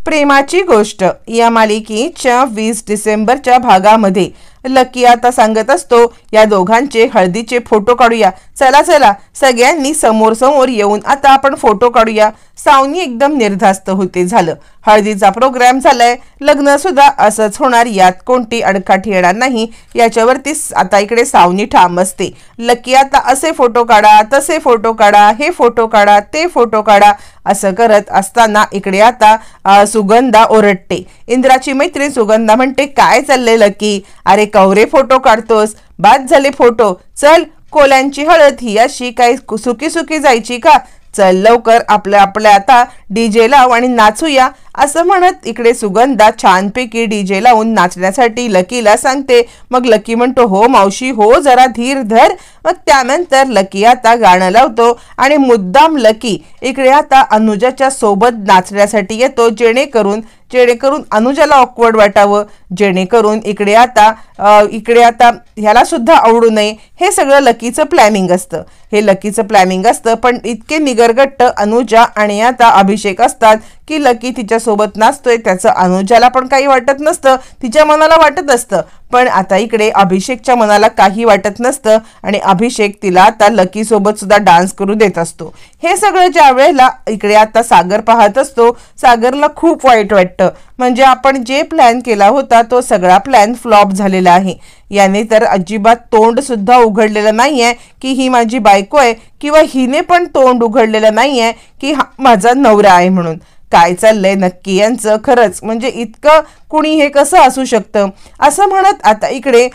प्रेमाची गोष्ट या मालिकेच्या 20 डिसेंबरच्या भागामध्ये लकी आता सांगत असतो, या दोघांचे हळदीचे फोटो काढूया, चला चला सगळ्यांनी समोर समोर येऊन आता आपण फोटो काढूया। सावनी एकदम निर्धास्त होते। झालं, हळदीचा प्रोग्राम झालाय, लग्न सुद्धा असंच होणार, यात कोणती अडकाठी येणार नाही याच्यावरती आता इकडे सावनी ठाम असते। लकी आता असे फोटो काढा, तसे फोटो काढा, हे फोटो काढा, ते फोटो काढा असं करत असताना इकडे आता सुगंधा ओरडते। इंद्राची मैत्रीण सुगंधा म्हणते, काय चाललंय लकी, अरे कवरे फोटो काढतोस, बाद झाले फोटो, चल कोल्यांची हळद ही अशी काय सुकी सुकी जायची का, चल लवकर आपल्या आता डीजे लाव आणि नाचूया असं म्हणत इकडे सुगंधा छानपैकी डीजे लावून नाचण्यासाठी लकीला सांगते। मग लकी म्हणतो, हो मावशी हो, जरा धीर धर। मग त्यानंतर लकी आता गाणं लावतो आणि मुद्दाम लकी इकडे आता अनुजाच्या सोबत नाचण्यासाठी येतो, जेणेकरून अनुजाला ऑकवर्ड वाटावं, जेणेकरून इकडे आता ह्याला सुद्धा आवडू नये, हे सगळं लकीचं प्लॅनिंग असतं। हे लकीचं प्लॅनिंग असतं, पण इतके निगरगट्ट अनुजा आणि आता अभिषेक असतात की लकी तिच्या सोबत नाचतोय त्याचं अनुजाला पण काही वाटत नसतं, तिच्या मनाला वाटत असतं, पण आता इकडे अभिषेकच्या मनाला काही वाटत नसतं आणि अभिषेक तिला आता लकी सोबत सुद्धा डान्स करू देत असतो। हे सगळं ज्या वेळेला इकडे आता सागर पाहत असतो, सागरला खूप वाईट वाटतं, म्हणजे आपण जे प्लॅन केला होता तो सगळा प्लॅन फ्लॉप झालेला आहे। याने तर अजिबात तोंड सुद्धा उघडलेलं नाहीये की ही माझी बायको आहे, किंवा हिने पण तोंड उघडलेलं नाहीये की हा माझा नवरा आहे म्हणून। काय चाललंय नक्की यांचं, खरंच म्हणजे इतकं कुणी हे कसं असू शकतं असं म्हणत आता इकडे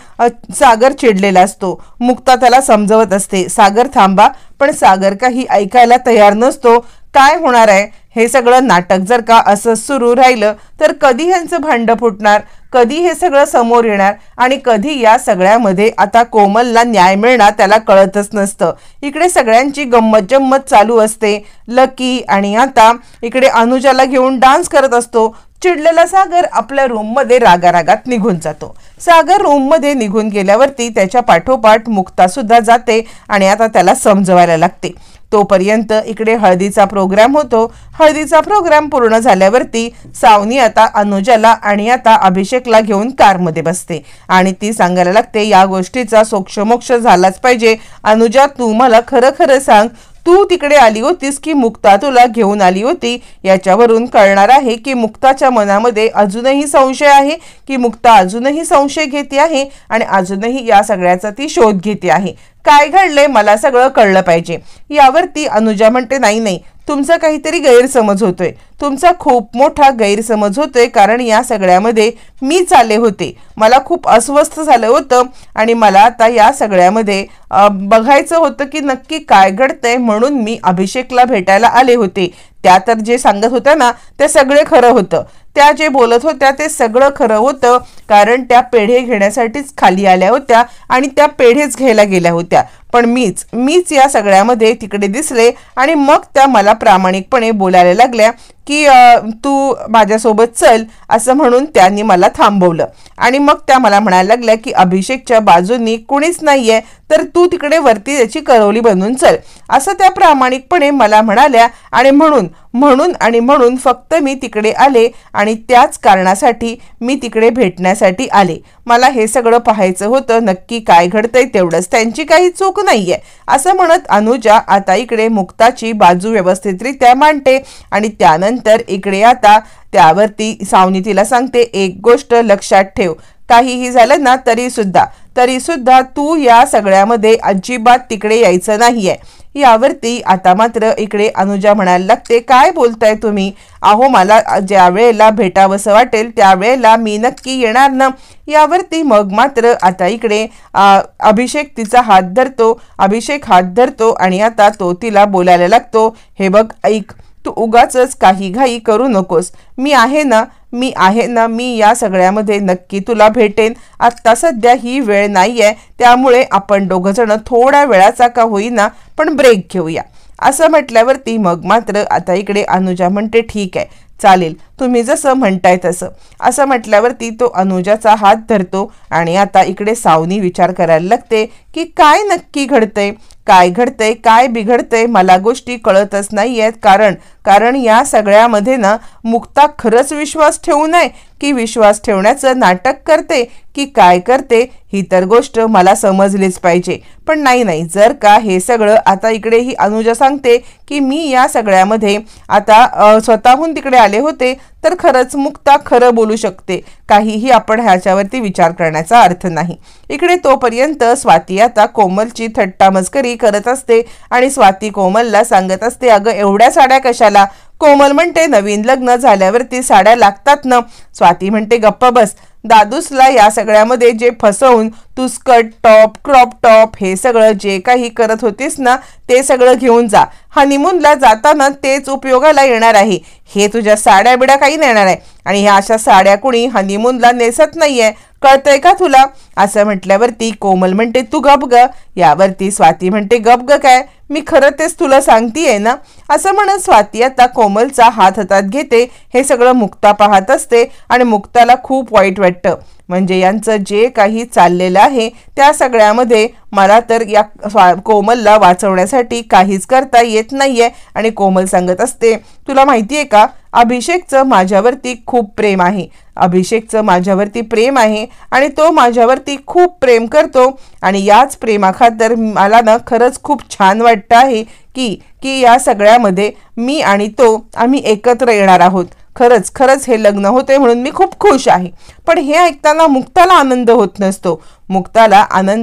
सागर चिडलेला असतो। मुक्ता त्याला समजवत असते, सागर थांबा, पण सागर काही ऐकायला तयार नसतो। काय होणार आहे, हे सगळं नाटक जर का असं सुरू राहिलं तर कधी ह्यांचं भांडं फुटणार, कधी हे सगळं समोर येणार आणि कधी या सगळ्यामध्ये आता कोमलला न्याय मिळणार त्याला कळतच नसतं। इकडे सगळ्यांची गंमत जम्मत चालू असते। लकी आणि आता इकडे अनुजाला घेऊन डान्स करत असतो। चिडलेला सागर आपल्या रूममध्ये रागारागात निघून जातो। सागर रूममध्ये निघून गेल्यावरती त्याच्या पाठोपाठ मुक्ता सुद्धा जाते आणि आता त्याला समजवायला लागते। तोपर्यंत इकडे हळदीचा प्रोग्राम होतो। हळदीचा प्रोग्राम पूर्ण झाल्यावरती सावनी आता अनुजाला आणि आता अभिषेकला घेऊन कारमध्ये बसते आणि ती सांगायला लागते, या गोष्टीचा सोक्षमोक्ष झालाच पाहिजे। अनुजा तू मला खरं खरं सांग, तू तिकडे आली होतीस की मुक्ता तुला घेऊन आली होती? याच्यावरून कळणार आहे की मुक्ताच्या मनामध्ये अजूनही संशय आहे, की मुक्ता अजूनही संशय घेते आहे आणि अजूनही या सगळ्याचा ती शोध घेते आहे। काय घडले मला सगळं कळलं पाहिजे। यावरती अनुजा म्हणते, नाही तुमचा काहीतरी गैरसमज होतोय, तुमचा खूप मोठा गैरसमज होतोय, कारण या सगळ्यामध्ये मीच आले होते, मला खूप अस्वस्थ झालं होतं आणि मला आता या सगळ्यामध्ये बघायचं होतं की नक्की काय घडतंय, म्हणून मी अभिषेकला भेटायला आले होते। त्या तर जे सांगत होत्या ना ते सगळे खरं होतं, त्या जे बोलत होत्या ते सगळं खरं होतं, कारण त्या पेढे घेण्यासाठीच खाली आल्या होत्या आणि त्या पेढेच घ्यायला गेल्या होत्या, पण मीच या सगळ्यामध्ये तिकडे दिसले आणि मग त्या मला प्रामाणिकपणे बोलायला लागल्या की तू माझ्यासोबत चल असं म्हणून त्यांनी मला थांबवलं आणि मग त्या मला म्हणायला लागल्या की अभिषेकच्या बाजूनी कुणीच नाहीये, तर तू तिकडे वरती त्याची करवली बनून चल असं त्या प्रामाणिकपणे मला म्हणाल्या आणि म्हणून फक्त मी तिकडे आले आणि त्याच कारणासाठी मी तिकडे भेटण्यासाठी आले। मला हे सगळं पाहायचं होतं नक्की काय घडतंय तेवढंच, त्यांची काही चूक नाहीये असं म्हणत अनुजा आता इकडे मुक्ताची बाजू व्यवस्थितरित्या मांडते आणि त्यानंतर इकडे आता त्यावरती सावनी तिला सांगते, एक गोष्ट लक्षात ठेव, काहीही झालं ना तरी सुद्धा तू या सगळ्यामध्ये अजिबात तिकडे यायचं नाहीये। यावरती आता मात्र इकडे अनुजा म्हणायला लागते, काय बोलताय तुम्ही, अहो मला ज्या वेळेला भेटावंसं वाटेल त्यावेळेला मी नक्की येणार ना। यावरती मग मात्र आता इकडे अभिषेक तिचा अभिषेक हात धरतो आणि आता तो तिला बोलायला लागतो, हे बघ ऐक, तू उगाचच काही घाई करू नकोस, मी आहे ना, मी या सगळ्यामध्ये नक्की तुला भेटेन। आता सध्या ही वेळ नाहीये, त्यामुळे आपण दोघं जण थोड्या वेळाचा का होईना पण ब्रेक घेऊया असं म्हटल्यावरती मग मात्र आता इकडे अनुजा म्हणते, ठीक आहे चालेल, तुम्ही जसं म्हणताय तसं असं म्हटल्यावरती तो अनुजाचा हात धरतो आणि आता इकडे सावनी विचार करायला लागते की काय नक्की घडतंय, काय घडतंय काय बिघडतंय मला गोष्टी कळतच नाहीयेत. कारण या सगळ्यामध्ये ना मुक्ता खरंच विश्वास ठेवू नये की विश्वास ठेवण्याचं नाटक करते की काय करते ही तर गोष्ट मला समजलीच पाहिजे. पण नाही, जर का हे सगळं आता इकडे ही अनुजा सांगते की मी या सगळ्यामध्ये आता स्वतःहून तिकडे आले होते तर खरंच मुक्ता खरं बोलू शकते. काहीही आपण ह्याच्यावरती विचार करण्याचा अर्थ नाही. इकडे तोपर्यंत स्वाती आता कोमलची थट्टा मस्करी करत असते आणि स्वाती कोमलला सांगत असते, अगं एवढ्या साड्या कशाला? कोमल म्हणते, नवीन लग्न झाल्यावरती साड्या लागतात ना. स्वाती म्हणते, गप्प बस. दादूसला या सगळ्यामध्ये जे फसवून तू स्कर्ट टॉप क्रॉप टॉप हे सगळं जे काही करत होतीस ना ते सगळं घेऊन जा. हनीमूनला जाताना तेच उपयोगाला येणार आहे. हे तुझ्या साड्या बिड्या काही नेणार आहे आणि ह्या अशा साड्या कुणी हनीमूनला नेसत नाहीये, कळतंय का तुला? असं म्हटल्यावरती कोमल म्हणते, तू गप ग. यावरती स्वाती म्हणते, गप ग काय? मी खरं तेच तुला सांगतीये ना. असं म्हणत स्वाती आता कोमलचा हात हातात घेते. हे सगळं मुक्ता पाहत असते आणि मुक्ताला खूप वाईट वाटतं. म्हणजे यांचं जे काही चाललेलं आहे त्या सगळ्यामध्ये मला तर या कोमलला वाचवण्यासाठी काहीच करता येत नाहीये. आणि कोमल सांगत असते, तुला माहितीये का, अभिषेकचं माझ्यावरती खूप प्रेम आहे. अभिषेकचं माझ्यावरती प्रेम आहे आणि तो माझ्यावरती खूप प्रेम करतो आणि याच प्रेमाखातर मला ना खरंच खूप छान वाटतं आहे की या सगळ्यामध्ये मी आणि तो आम्ही एकत्र येणार आहोत. खरंच हे लग्न होते म्हणून मी खूप खुश आहे. पण हे ऐकताना मुक्ताला आनंद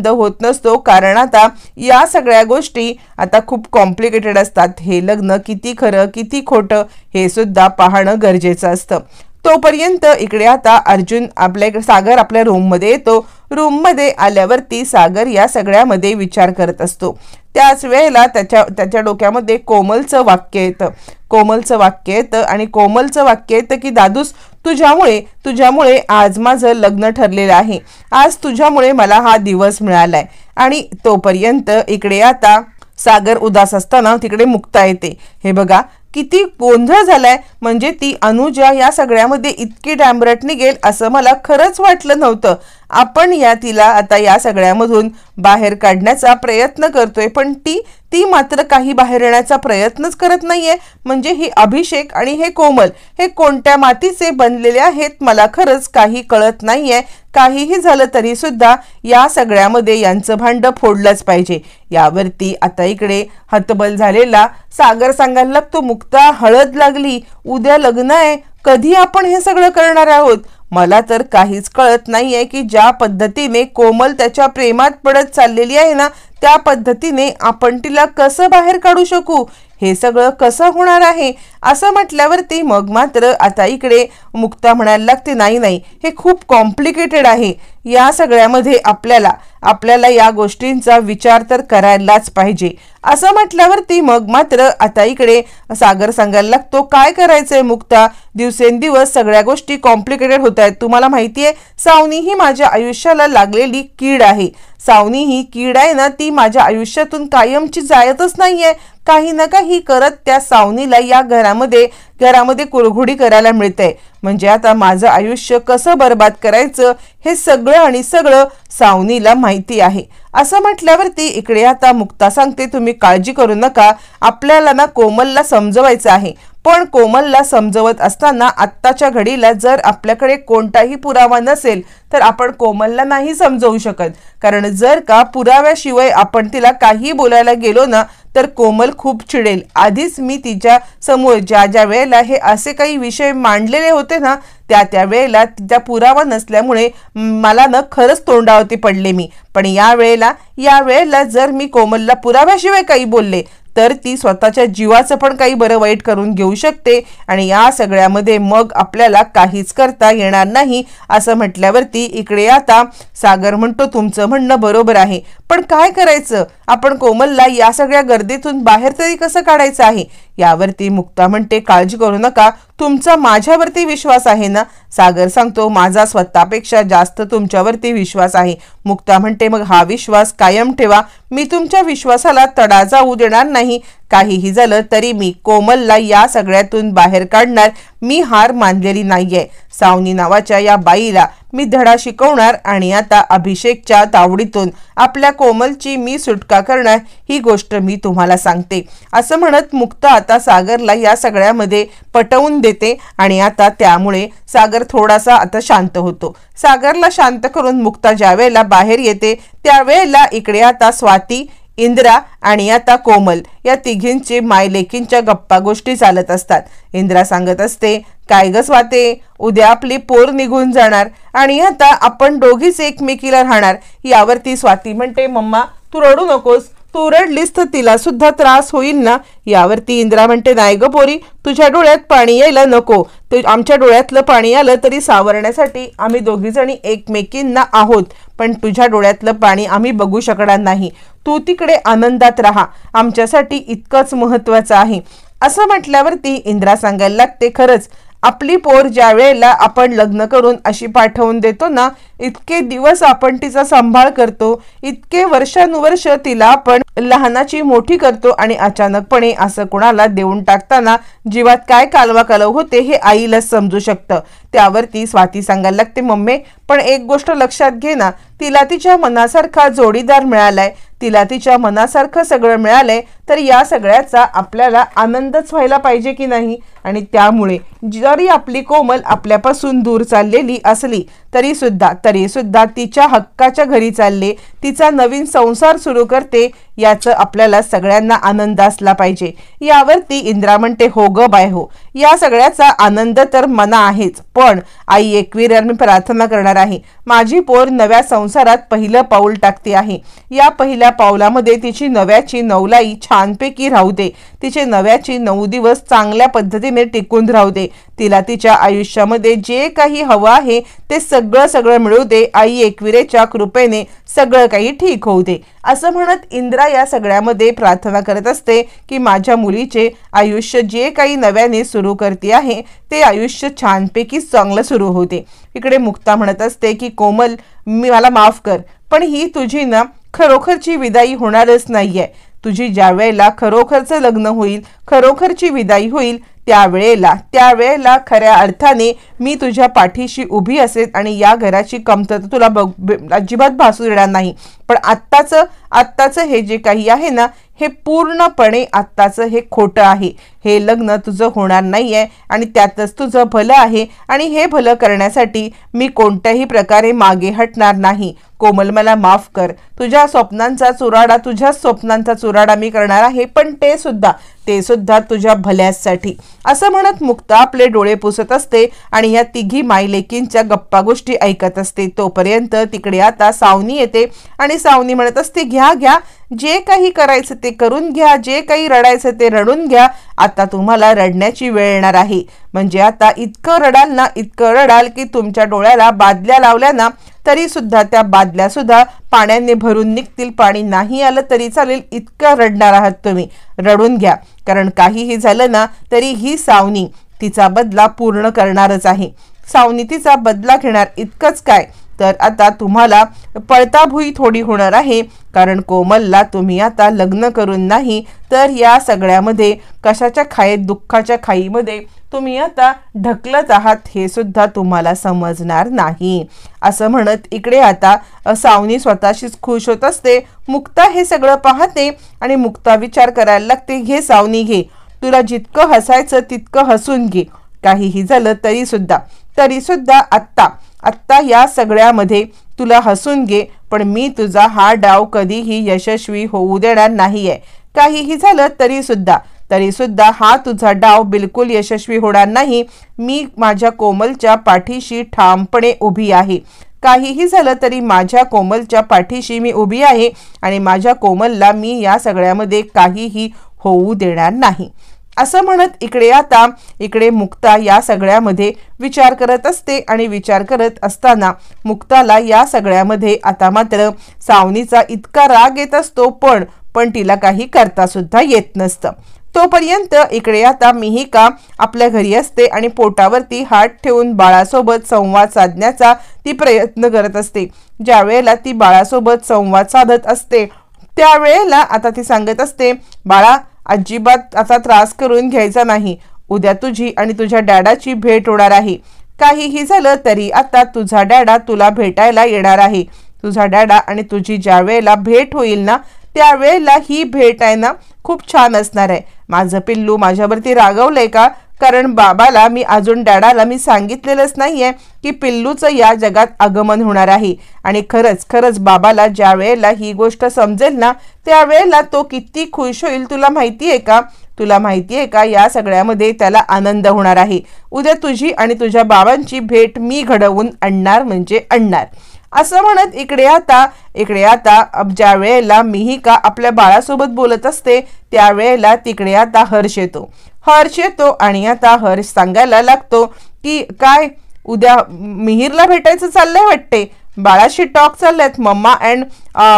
होत नसतो. कारण आता या सगळ्या गोष्टी आता खूप कॉम्प्लिकेटेड असतात. हे लग्न किती खरं किती खोटं हे सुद्धा पाहणं गरजेचं असतं. तोपर्यंत इकडे आता सागर आपल्या रूममध्ये येतो. रूममध्ये आल्यावरती सागर या सगळ्यामध्ये विचार करत असतो. त्याच वेळेला त्याच्या डोक्यामध्ये कोमलचं वाक्य येतं आणि कोमलचं वाक्य येतं की दादूस तुझ्यामुळे आज माझं लग्न ठरलेलं आहे. आज तुझ्यामुळे मला हा दिवस मिळालाय. आणि तोपर्यंत इकडे आता सागर उदास असताना तिकडे मुक्ता येते. हे बघा किती गोंधळ झालाय. म्हणजे ती अनुजा या सगळ्यामध्ये इतकी डांबरट निघेल असं मला खरंच वाटलं नव्हतं. आपण तिला आता या सगळ्यामधून बाहेर काढण्याचा प्रयत्न करतोय पण ती मात्र काही बाहेर येण्याचा प्रयत्नच करत नाहीये. म्हणजे ही अभिषेक आणि हे कोमल हे कोणत्या मातीचे बनलेले आहेत मला खरंच काही कळत नाहीये. काहीही झालं तरी सुद्धा या सगळ्यामध्ये यांचं भांड फोडलंच पाहिजे. यावरती आता इकडे हतबल झालेला सागर सांगायला लागतो, मुक्ता हळद लागली, उद्या लग्न आहे, कधी आपण हे सगळं करणार आहोत? मला तर काहीच कळत नाहीये की ज्या पद्धतीने कोमल त्याच्या प्रेमात पडत चाललेली आहे ना त्या पद्धतीने आपण तिला कसं बाहेर काढू शकू, हे सगळं कसं होणार आहे. असं म्हटल्यावरती मग मात्र आता इकडे मुक्ता म्हणायला लागते, नाही हे खूप कॉम्प्लिकेटेड आहे. या सगळ्यामध्ये आपल्याला या गोष्टींचा विचार तर करायलाच पाहिजे. असं म्हटल्यावरती मग मात्र आता इकडे सागर सांगायला लागतो, काय करायचंय मुक्ता, दिवसेंदिवस सगळ्या गोष्टी कॉम्प्लिकेटेड होत आहेत. तुम्हाला माहितीये सावनी ही माझ्या आयुष्याला लागलेली कीड आहे. सावनी ही कीड आहे ना ती माझ्या आयुष्यातून कायमची जायतच नाहीये. काही ना काही करत त्या सावनीला या घरामध्ये कुरघुडी करायला मिळते. म्हणजे आता माझं आयुष्य कसं बर्बाद करायचं हे सगळं सावनीला माहिती आहे. असं म्हटल्यावरती इकडे आता मुक्ता सांगते, तुम्ही काळजी करू नका, आपल्याला ना कोमलला समजवायचं आहे. पण कोमलला समजवत असताना आत्ताच्या घडीला जर आपल्याकडे कोणताही पुरावा नसेल तर आपण कोमलला नाही समजवू शकत. कारण जर का पुराव्याशिवाय आपण तिला काही बोलायला गेलो ना तर कोमल खूप चिडेल. आधीच मी तिच्या समोर ज्या वेळेला हे असे काही विषय मांडलेले होते ना त्या वेळेला तिचा पुरावा नसल्यामुळे मला न खरंच तोंडावरती पडले मी. पण या वेळेला जर मी कोमलला पुराव्याशिवाय काही बोलले तर ती स्वतःच्या जीवाचं पण काही बरं वाईट करून घेऊ शकते आणि या सगळ्यामध्ये मग आपल्याला काहीच करता येणार नाही. असं म्हटल्यावरती इकडे आता सागर म्हणतो, तुमचं म्हणणं बरोबर आहे, पण काय करायचं, आपण कोमलला या सगळ्या गर्दीतून बाहेर तरी कसं काढायचं आहे. यावरती मुक्ता म्हणते, काळजी करू नका, तुमचा माझ्यावरती विश्वास आहे ना. सागर सांगतो, माझा स्वतःपेक्षा जास्त तुमच्यावरती विश्वास आहे. मुक्ता म्हणते, मग हा विश्वास कायम ठेवा, मी तुमच्या विश्वासाला तडा जाऊ देणार नाही. काहीही झालं तरी मी कोमलला या सगळ्यातून बाहेर काढणार. मी हार मानलेली नाहीये. सावनी नावाच्या या बाईला मी धडा शिकवणार आणि आता अभिषेकच्या तावडीतून आपल्या कोमलची मी सुटका करणार ही गोष्ट मी तुम्हाला सांगते असं म्हणत मुक्ता आता सागरला या सगळ्यामध्ये पटवून देते आणि आता त्यामुळे सागर थोडासा आता शांत होतो। सागरला शांत करून मुक्ता ज्यावेळेला बाहेर येते त्यावेळेला इकडे आता स्वाती, इंद्रा आणि आता कोमल या तिघींचे मायलेकींच्या गप्पा गोष्टी चालत असतात। इंद्रा सांगत असते, काय ग स्वाते, उद्या आपली पोर निघून जाणार आणि आता आपण दोघीच एकमेकीला राहणार। यावरती स्वाती म्हणते, मम्मा तू रडू नकोस, तू रडलीस तर तिला सुद्धा त्रास होईल ना। यावरती इंद्रा म्हणते, नाही ग पोरी, तुझ्या डोळ्यात पाणी यायला नको, आमच्या डोळ्यातलं पाणी आलं तरी सावरण्यासाठी आम्ही दोघी जणी एकमेकींना आहोत, पण तुझ्या डोळ्यातलं पाणी आम्ही बघू शकणार नाही। तू तिकडे आनंदात राहा, आमच्यासाठी इतकंच महत्वाचं आहे। असं म्हटल्यावरती इंद्रा सांगायला लागते, खरंच आपली पोर ज्या वेळेला आपण लग्न करून अशी पाठवून देतो ना, इतके दिवस आपण तिचा सांभाळ करतो, इतके वर्षानुवर्ष तिला आपण लहानाची मोठी करतो आणि अचानकपणे असं कोणाला देऊन टाकताना जीवात काय कालवा कालव होते हे आईला समजू शकतं। त्यावरती स्वाती सांगायला लागते, मम्मी पण एक गोष्ट लक्षात घे ना, तिला तिच्या मनासारखा जोडीदार मिळालाय, तिला तिच्या मनासारखं सगळं मिळालंय, तर या सगळ्याचा आपल्याला आनंदच व्हायला पाहिजे की नाही। आणि त्यामुळे जरी आपली कोमल आपल्यापासून दूर चाललेली असली तरी सुद्धा तिच्या हक्काच्या घरी चालले, तिचा नवीन संसार सुरू करते, याचं आपल्याला सगळ्यांना आनंद असला पाहिजे। यावरती इंद्रा म्हणते, हो ग बाय हो, या सगळ्याचा आनंद तर मना आहेच, पण आई एकवीर मी प्रार्थना करणार आहे, माझी पोर नव्या संसारात पहिलं पाऊल टाकते आहे, या पहिल्या पावलामध्ये तिची नव्याची नवलाई छानपैकी राहू दे, तिचे नव्याची 9 दिवस चांगल्या पद्धतीने टिकून राहू दे, तिला तिच्या आयुष्यामध्ये जे काही हवं आहे ते सगळं मिळू दे, आई एकविरेच्या कृपेने सगळं काही ठीक होऊ दे। असं म्हणत इंद्रा या सगळ्यामध्ये प्रार्थना करत असते की माझ्या मुलीचे आयुष्य जे काही नव्याने सुरू करते आहे ते आयुष्य छानपैकी चांगलं सुरू होते। इकडे मुक्ता म्हणत असते की कोमल, मला माफ कर, पण ही तुझी ना खरोखरची विदाई होणारच नाहीये। तुझी ज्या वेळेला खरोखरचं लग्न होईल, खरोखरची विदाई होईल, त्यावेळेला खऱ्या अर्थाने मी तुझ्या पाठीशी उभी असेल आणि या घराची कमतरता तुला अजिबात भासू देणार नाही। पण आत्ताचं हे जे काही आहे ना, हे पूर्णपणे आत्ताचं हे खोटं आहे, हे लग्न तुझं होणार नाहीये आणि त्यातच तुझं भलं आहे आणि हे भलं करण्यासाठी मी कोणत्याही प्रकारे मागे हटणार नाही। कोमल मला माफ कर, तुझ्या स्वप्नांचा चुराडा मी करणार आहे, पण ते सुद्धा तुझ्या भल्यासाठी। असं म्हणत मुक्ता आपले डोळे पुसत असते आणि या तिघी मायलेकींच्या गप्पा गोष्टी ऐकत असते। तोपर्यंत तिकडे आता सावनी येते आणि सावनी म्हणत असते, घ्या जे काही करायचं ते करून घ्या, जे काही रडायचं ते रडून घ्या, आता तुम्हाला रडण्याची वेळ येणार आहे। म्हणजे आता इतकं रडाल की तुमच्या डोळ्याला बादल्या लावल्या ना तरी सुद्धा त्या बादल्या सुद्धा पाण्याने भरून निघतील, पाणी नाही आलं तरी चालेल, इतकं रडणार आहात तुम्ही, रडून घ्या, कारण काहीही झालं ना तरी ही सावनी तिचा बदला पूर्ण करणारच आहे। सावनी तिचा बदला घेणार, इतकंच काय तर आता तुम्हाला पळताभुई थोडी होणार आहे, कारण कोमलला तुम्ही आता लग्न करून नाही तर या सगळ्यामध्ये कशाच्या दुःखाच्या खाईमध्ये तुम्ही आता ढकलत आहात हे सुद्धा तुम्हाला समजणार नाही। असं म्हणत इकडे आता सावनी स्वतःशीच खुश होत असते। मुक्ता हे सगळं पाहते आणि मुक्ता विचार करायला लागते, घे सावनी घे, तुला जितकं हसायचं तितकं हसून घे, काहीही झालं तरी सुद्धा आत्ता या सगळ्यामध्ये तुला हसून घे, पण मी तुझा हा डाव कधीही यशस्वी होऊ देणार नाहीये। काहीही झालं तरी सुद्धा हा तुझा डाव बिलकुल यशस्वी होणार नाही। मी माझ्या कोमलच्या पाठीशी ठामपणे उभी आहे, काहीही झालं तरी माझ्या कोमलच्या पाठीशी मी उभी आहे आणि माझ्या कोमलला मी या सगळ्यामध्ये काहीही होऊ देणार नाही। असं म्हणत इकडे मुक्ता या सगळ्यामध्ये विचार करत असते आणि विचार करत असताना मुक्ताला या सगळ्यामध्ये आता मात्र सावनीचा इतका राग येत असतो, पण तिला काही करता सुद्धा येत नसतं। तोपर्यंत इकडे आता मिहिका आपल्या घरी असते आणि पोटावरती हात ठेवून बाळासोबत संवाद साधण्याचा ती प्रयत्न करत असते। ज्या वेळेला ती बाळासोबत संवाद साधत असते त्यावेळेला आता ती सांगत असते, बाळा अजिबात आता त्रास करून घ्यायचा नाही, उद्या तुझी आणि तुझ्या डॅडाची भेट होणार आहे, काहीही झालं तरी आता तुझा डॅडा तुला भेटायला येणार आहे. तुझा डॅडा आणि तुझी ज्या वेळेला भेट होईल ना त्यावेळेला ही भेट आहे ना खूप छान असणार आहे. माझं पिल्लू माझ्यावरती रागवलंय का? कारण बाबाला मी अजून डॅडाला मी सांगितलेलंच नाहीये की पिल्लूचं या जगात आगमन होणार आहे. आणि खरंच खरंच बाबाला ज्या वेळेला ही गोष्ट समजेल ना त्यावेळेला तो किती खुश होईल तुला माहिती आहे का? तुला माहिती आहे का या सगळ्यामध्ये त्याला आनंद होणार आहे. उद्या तुझी आणि तुझ्या बाबांची भेट मी घडवून आणणार म्हणजे आणणार. असं म्हणत इकडे आता ज्या वेळेला मिहिका आपल्या बाळासोबत बोलत असते त्यावेळेला तिकडे आता हर्ष येतो आणि आता हर्ष सांगायला लागतो की काय उद्या मिहिरला भेटायचं चाललंय वाटते. बाळाशी टॉक चाललेत, मम्मा अँड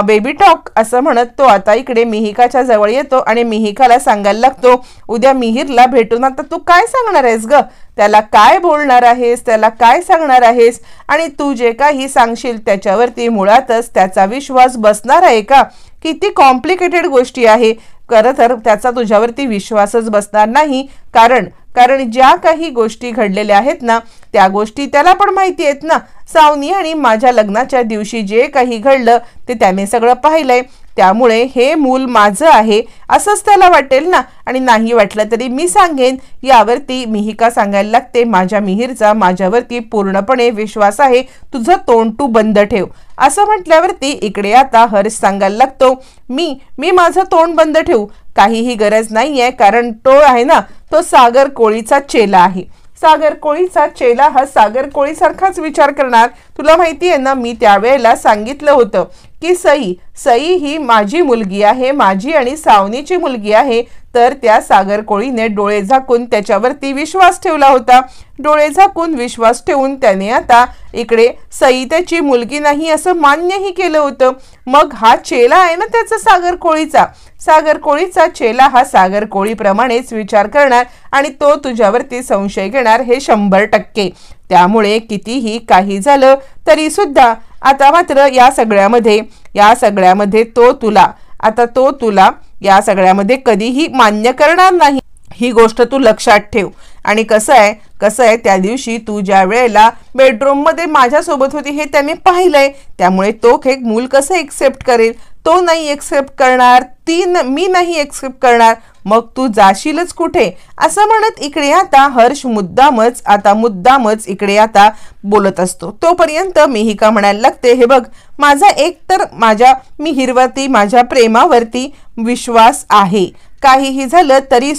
बेबी टॉक असं म्हणत तो आता इकडे मिहिकाच्या जवळ येतो आणि मिहिकाला सांगायला लागतो उद्या मिहिरला भेटून आता तू काय सांगणार आहेस ग? त्याला काय बोलणार आहेस? त्याला काय सांगणार आहेस? आणि तू जे काही सांगशील त्याच्यावरती मुळातच त्याचा विश्वास बसणार आहे का? किती कॉम्प्लिकेटेड गोष्टी आहे. खरं तर त्याचा तुझ्यावरती विश्वासच बसणार नाही. कारण ज्या काही गोष्टी घडलेल्या आहेत ना त्या गोष्टी त्याला पण माहिती आहेत ना. सावनी आणि माझ्या लग्नाच्या दिवशी जे काही घडलं ते त्याने सगळं पाहिलंय. त्यामुळे हे मूल माझं आहे असंच त्याला वाटेल ना. आणि नाही वाटलं तरी मी सांगेन. यावरती मिहिका सांगायला लागते माझ्या मिहिरचा माझ्यावरती पूर्णपणे विश्वास आहे. तुझं तोंड तू बंद ठेव. असं म्हटल्यावरती इकडे आता हर्ष सांगायला लागतो मी माझं तोंड बंद ठेवू? काहीही गरज नाहीये. कारण तो आहे ना तो सागर कोळीचा चेला आहे. सागर कोळीचा चेला हा सागर कोळीसारखाच विचार करणार. तुला माहिती आहे ना मी त्यावेळेला सांगितलं होतं की सई ही माझी मुलगी आहे, माझी आणि सावनीची मुलगी आहे. तर त्या सागर कोळीने डोळे झाकून त्याच्यावरती विश्वास ठेवला होता. डोळे झाकून विश्वास ठेवून त्याने आता इकडे सई त्याची मुलगी नाही असं मान्यही केलं होतं. मग हा चेला आहे ना त्याचा सागर कोळीचा चेला हा सागर कोळीप्रमाणेच विचार करणार आणि तो तुझ्यावरती संशय घेणार हे 100%. त्यामुळे कितीही काही झालं तरी सुद्धा आता मात्र या सगळ्यामध्ये तो तुला या सगळ्यामध्ये कधीही मान्य करणार नाही. ही गोष्ट तू लक्षात ठेव. आणि कसं आहे त्या दिवशी तू ज्या वेळेला बेडरूम मध्ये माझ्यासोबत होती हे त्याने पाहिलंय. त्यामुळे तो एक मूल कसं एक्सेप्ट करेल? तो नाही एक्सेप्ट करणार, मी नाही एक्सेप्ट करणार. मग तू जाशीलच कुठे? असं म्हणत इकडे आता हर्ष मुद्दामच इकडे आता बोलत असतो. तोपर्यंत मिहिका म्हणायला लागते हे बघ माझा एक तर माझ्या मिहिरवरती माझ्या प्रेमावरती विश्वास आहे. काहीही झालं तरी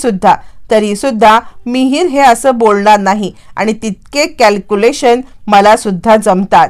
सुद्धा मिहिर हे असं बोलणार नाही. आणि तितके कॅल्क्युलेशन मला सुद्धा जमतात.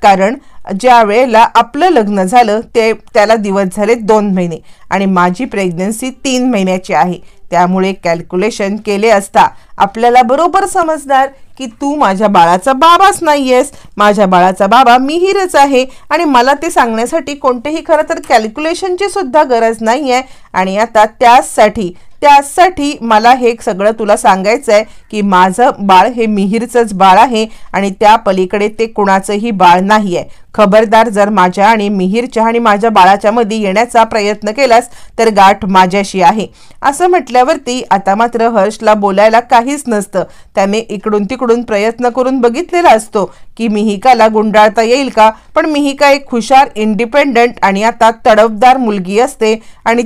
कारण ज्या वेळेला आपलं लग्न झालं ते त्याला दिवस झाले 2 महिने आणि माझी प्रेग्नन्सी 3 महिन्याची आहे. त्यामुळे कॅल्क्युलेशन केले असता आपल्याला बरोबर समजणार की तू माझ्या बाळाचा बाबाच नाहीयेस. माझ्या बाळाचा बाबा मिहिरच आहे. आणि मला ते सांगण्यासाठी कोणतेही खरं तर कॅल्क्युलेशनची सुद्धा गरज नाहीये. आणि आता त्यासाठी मला हे सगळं तुला सांगायचं आहे की माझं बाळ हे मिहिरचंच बाळ आहे आणि त्या पलीकडे ते कुणाचंही बाळ नाही आहे. खबरदार जर माझ्या आणि मिहिरच्या आणि माझ्या बाळाच्या मध्ये येण्याचा प्रयत्न केलास तर गाठ माझ्याशी आहे. असं म्हटल्यावरती आता मात्र हर्षला बोलायला काहीच नसतं. त्याने इकडून तिकडून प्रयत्न करून बघितलेला असतो की मिहिकाला गुंडाळता येईल का. पण मिहिका एक हुशार, इंडिपेंडंट आणि आता तडफदार मुलगी असते आणि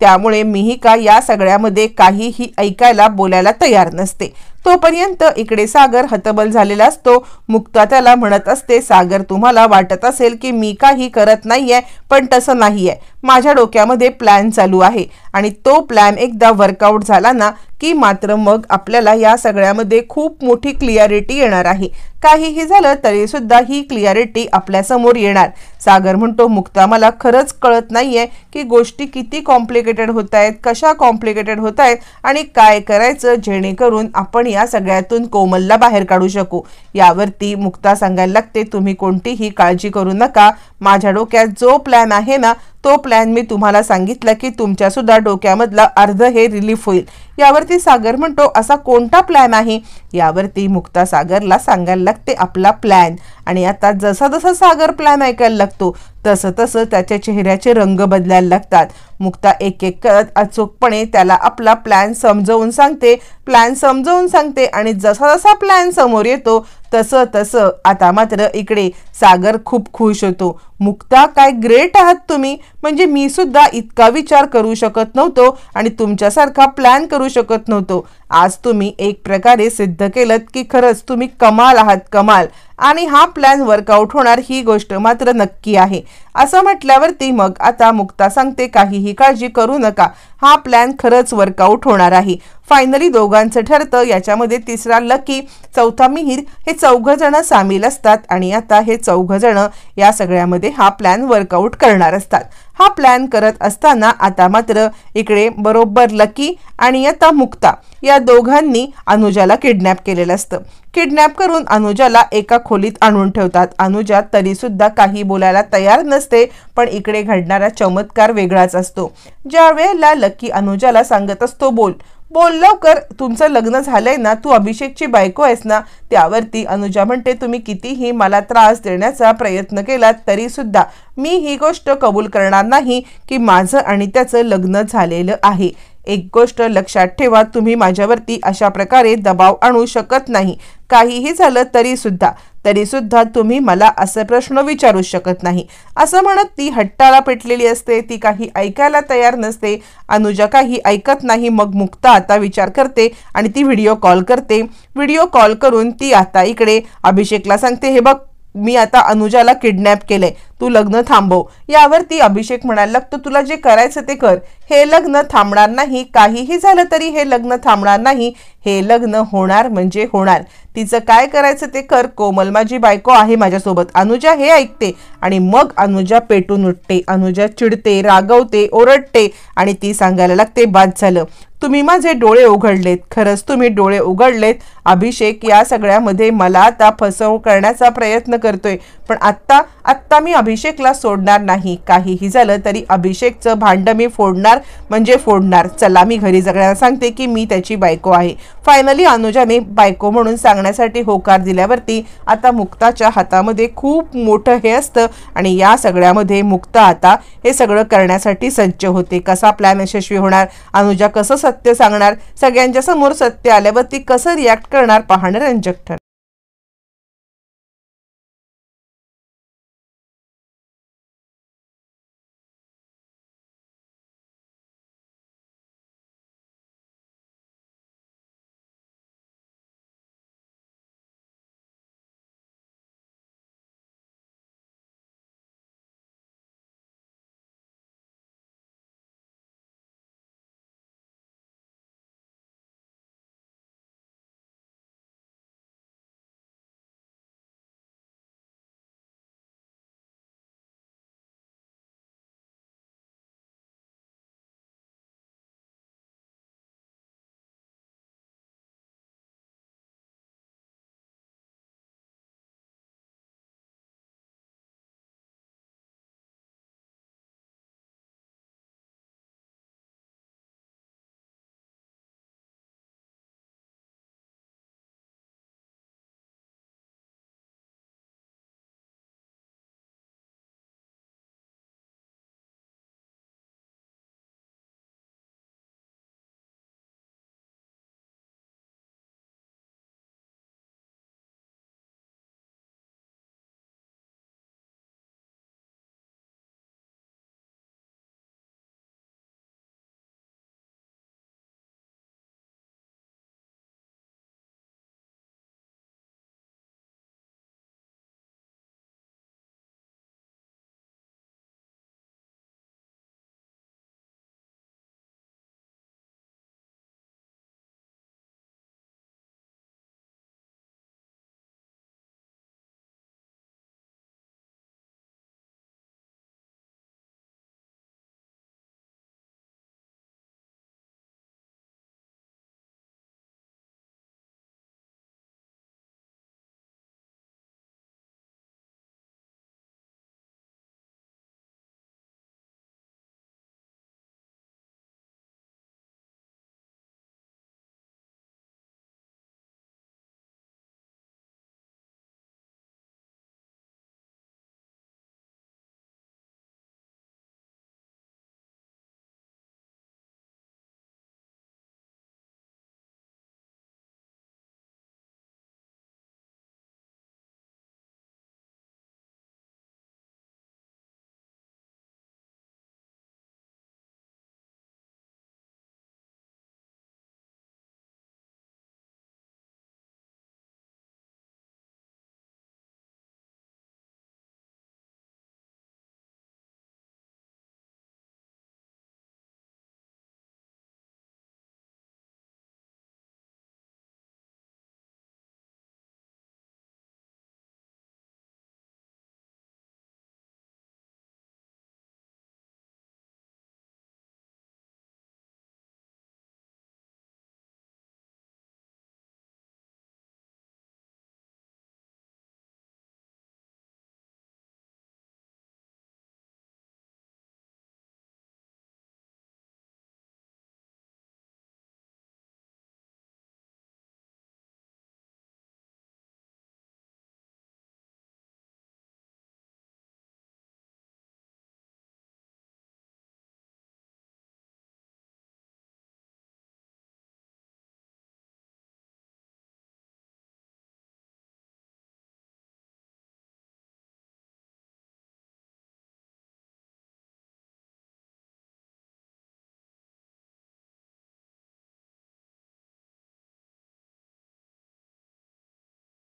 त्यामुळे मिहिका या सगळ्यामध्ये काहीही ऐकायला बोलायला तयार नसते. तोपर्यंत इकडे सागर हतबल झालेला असतो. मुक्ता त्याला म्हणत असते सागर तुम्हाला वाटत असेल की मी काही करत नाहीये पण तसं नाहीये. माझ्या डोक्यामध्ये प्लॅन चालू आहे आणि तो प्लॅन एकदा वर्कआउट झाला ना की मात्र मग आपल्याला या सगळ्यामध्ये खूप मोठी क्लिअरिटी येणार आहे. काहीही झालं तरी सुद्धा ही क्लिअरिटी आपल्या समोर येणार. सागर म्हणतो मुक्ता मला खरंच कळत नाहीये की गोष्टी किती कॉम्प्लिकेटेड होत आहेत, कशा कॉम्प्लिकेटेड होत आहेत आणि काय करायचं जेणेकरून आपण या सगळ्यातून कोमलला बाहेर काढू शकू. यावरती मुक्ता सांगायला लागते तुम्ही कोणतीही काळजी करू नका. माझ्या डोक्यात जो प्लॅन आहे ना तो प्लॅन मी तुम्हाला सांगितला की तुमच्या सुद्धा डोक्यामधला अर्ध हे रिलीफ होईल। यावरती सागर म्हणतो असा कोणता प्लॅन आहे? यावरती मुक्ता सागरला सांगायला लागते आपला प्लॅन। आणि आता जसा जसा सागर प्लॅन ऐकायला लागतो तसं तसं त्याच्या चेहऱ्याचे रंग बदलायला लागतात। मुक्ता एक एक करत अचूकपणे त्याला आपला प्लॅन समजावून सांगते आणि जसा जसा प्लॅन समोर येतो तसं तसं आता मात्र इकडे सागर खूप खुश होतो। मुक्ता काय ग्रेट आहात तुम्ही, म्हणजे मी सुद्धा इतका विचार करू शकत नव्हतो आणि तुमच्यासारखा प्लॅन करू शकत नव्हतो। आज तुम्ही एक प्रकारे सिद्ध केलत की खरंच तुम्ही कमाल आहात, कमाल। आणि हा प्लॅन वर्कआउट होणार ही गोष्ट मात्र नक्की आहे। असं म्हटल्यावरती मग आता मुक्ता सांगते काहीही काळजी करू नका, हा प्लॅन खरंच वर्कआउट होणार आहे। फायनली दोघांचं ठरतं। याच्यामध्ये तिसरा लकी, चौथा मिहिर हे चौघ जण सामील असतात आणि आता हे चौघ जण या सगळ्यामध्ये हा प्लॅन वर्कआउट करणार असतात। हा प्लॅन करत असताना आता मात्र इकडे बरोबर लकी आणि आता मुक्ता या दोघांनी अनुजाला किडनॅप केलेलं असतं। किडनॅप करून अनुजाला एका खोलीत आणून ठेवतात। अनुजा तरी सुद्धा काही बोलायला तयार नसते, पण इकडे घडणारा चमत्कार वेगळाच असतो। ज्या वेळेला लकी अनुजाला सांगत असतो बोल लवकर, तुमचं लग्न झालंय ना, तू अभिषेकची बायको आहेस ना। त्यावरती अनुजा म्हणते तुम्ही कितीही मला त्रास देण्याचा प्रयत्न केला तरी सुद्धा मी ही गोष्ट कबूल करणार नाही की माझं आणि त्याचं लग्न झालेलं आहे। एक गोष्ट लक्षात ठेवा, तुम्ही माझ्यावरती अशा प्रकारे दबाव आणू शकत नाही। काहीही झालं तरी सुद्धा तुम्ही मला असे प्रश्न विचारू शकत नाही। असं म्हणत ती हट्टाला पेटलेली असते, ती काही ऐकायला तयार नसते। अनुजा काही ऐकत नाही। मग मुक्ता आता विचार करते आणि ती व्हिडिओ कॉल करते। व्हिडिओ कॉल करून ती आता इकडे अभिषेकला सांगते हे बघ, मी आता अनुजाला किडनॅप केलंय, तू लग्न थांबव। यावरती अभिषेक म्हणायला लागतो तुला जे करायचं ते कर, हे लग्न थांबणार नाही, काहीही झालं तरी हे लग्न थांबणार नाही, हे लग्न होणार म्हणजे होणार। तिचं काय करायचं ते कर, कोमल माझी बायको आहे माझ्यासोबत। अनुजा हे ऐकते आणि मग अनुजा पेटून उठते। अनुजा चिडते, रागवते, ओरडते आणि ती सांगायला लागते बाद झालं, तुम्ही माझे डोळे उघडलेत, खरंच तुम्ही डोळे उघडलेत। अभिषेक या सगळ्यामध्ये मला आता फसवणूक करण्याचा प्रयत्न करतोय, पण आत्ता मी अभिषेकला सोडणार नाही। काहीही झालं तरी अभिषेकचं भांड मी फोडणार म्हणजे फोडणार। चला मी घरी सगळ्यांना सांगते की मी त्याची बायको आहे। फायनली अनुजाने बायको म्हणून सांगण्यासाठी होकार दिल्यावरती आता मुक्ताच्या हातामध्ये खूप मोठं हे असतं आणि या सगळ्यामध्ये मुक्ता आता हे सगळं करण्यासाठी सज्ज होते। कसा प्लॅन यशस्वी होणार, अनुजा कसं सत्य सांगणार, सगळ्यांच्या समोर सत्य आल्यावरती कसं रिॲक्ट करणार, पाहणं रंजक ठरणार।